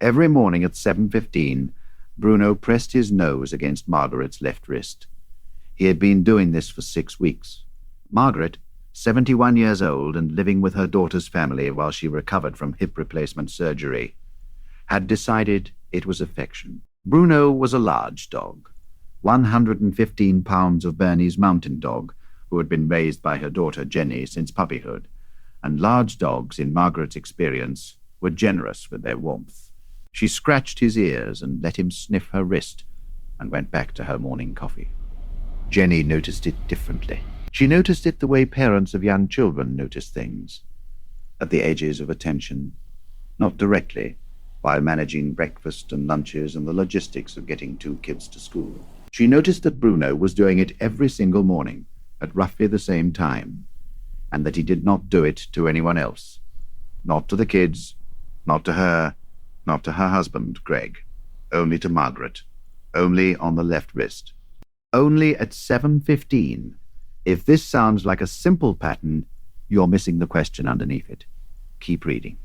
Every morning at 7:15, Bruno pressed his nose against Margaret's left wrist. He had been doing this for 6 weeks. Margaret, 71 years old and living with her daughter's family while she recovered from hip replacement surgery, had decided it was affection. Bruno was a large dog, 115 pounds of Bernese Mountain Dog, who had been raised by her daughter Jenny since puppyhood, and large dogs, in Margaret's experience, were generous with their warmth. She scratched his ears and let him sniff her wrist and went back to her morning coffee. Jenny noticed it differently. She noticed it the way parents of young children notice things, at the edges of attention, not directly, while managing breakfast and lunches and the logistics of getting 2 kids to school. She noticed that Bruno was doing it every single morning at roughly the same time, and that he did not do it to anyone else. Not to the kids, not to her, not to her husband, Greg. Only to Margaret. Only on the left wrist. Only at 7:15. If this sounds like a simple pattern, you're missing the question underneath it. Keep reading.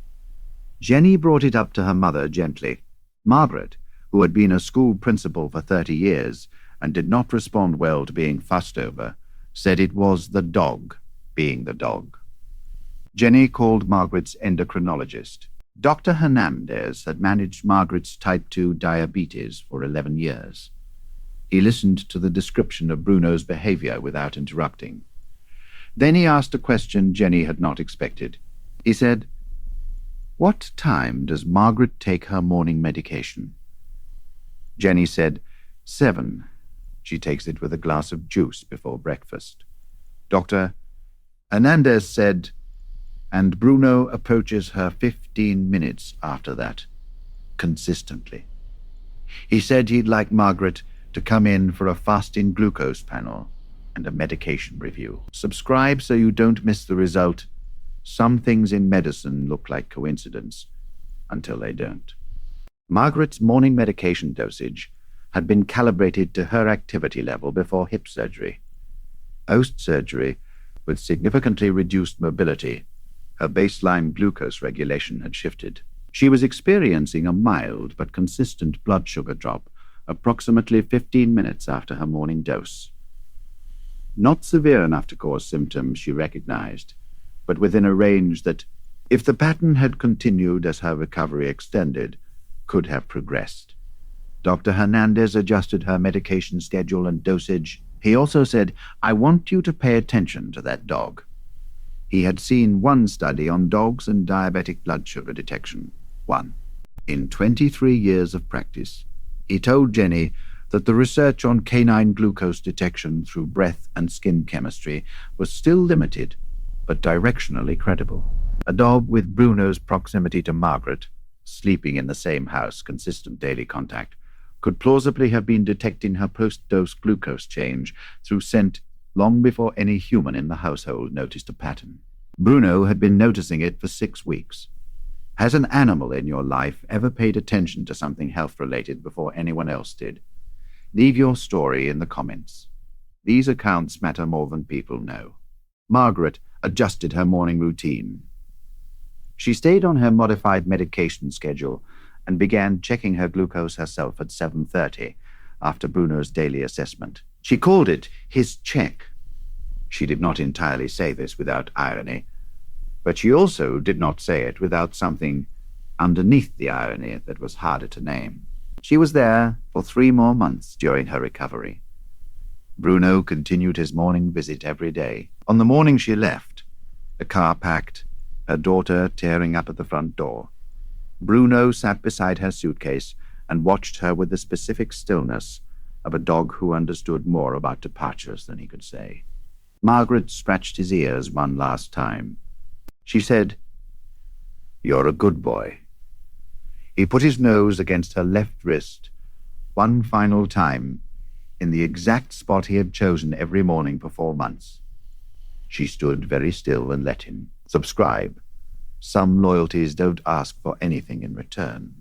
Jenny brought it up to her mother gently. Margaret, who had been a school principal for 30 years and did not respond well to being fussed over, said it was the dog being the dog. Jenny called Margaret's endocrinologist. Dr. Hernandez had managed Margaret's type 2 diabetes for 11 years. He listened to the description of Bruno's behavior without interrupting. Then he asked a question Jenny had not expected. He said, "What time does Margaret take her morning medication?" Jenny said, 7. She takes it with a glass of juice before breakfast. Dr. Hernandez said, "And Bruno approaches her 15 minutes after that, consistently. He said he'd like Margaret to come in for a fasting glucose panel and a medication review. Subscribe so you don't miss the result. Some things in medicine look like coincidence until they don't." Margaret's morning medication dosage had been calibrated to her activity level before hip surgery. Post-surgery, with significantly reduced mobility, her baseline glucose regulation had shifted. She was experiencing a mild but consistent blood sugar drop approximately 15 minutes after her morning dose. Not severe enough to cause symptoms, she recognized, but within a range that, if the pattern had continued as her recovery extended, could have progressed. Dr. Hernandez adjusted her medication schedule and dosage. He also said, "I want you to pay attention to that dog." He had seen one study on dogs and diabetic blood sugar detection. One. In 23 years of practice, he told Jenny that the research on canine glucose detection through breath and skin chemistry was still limited, but directionally credible. A dog with Bruno's proximity to Margaret, sleeping in the same house, consistent daily contact, could plausibly have been detecting her post-dose glucose change through scent long before any human in the household noticed a pattern. Bruno had been noticing it for 6 weeks. Has an animal in your life ever paid attention to something health-related before anyone else did? Leave your story in the comments. These accounts matter more than people know. Margaret adjusted her morning routine. She stayed on her modified medication schedule and began checking her glucose herself at 7:30 after Bruno's daily assessment. She called it his check. She did not entirely say this without irony, but she also did not say it without something underneath the irony that was harder to name. She was there for 3 more months during her recovery. Bruno continued his morning visit every day. On the morning she left, the car packed, her daughter tearing up at the front door, Bruno sat beside her suitcase and watched her with the specific stillness of a dog who understood more about departures than he could say. Margaret scratched his ears one last time. She said, "You're a good boy." He put his nose against her left wrist one final time in the exact spot he had chosen every morning for 4 months. She stood very still and let him. Subscribe. Some loyalties don't ask for anything in return.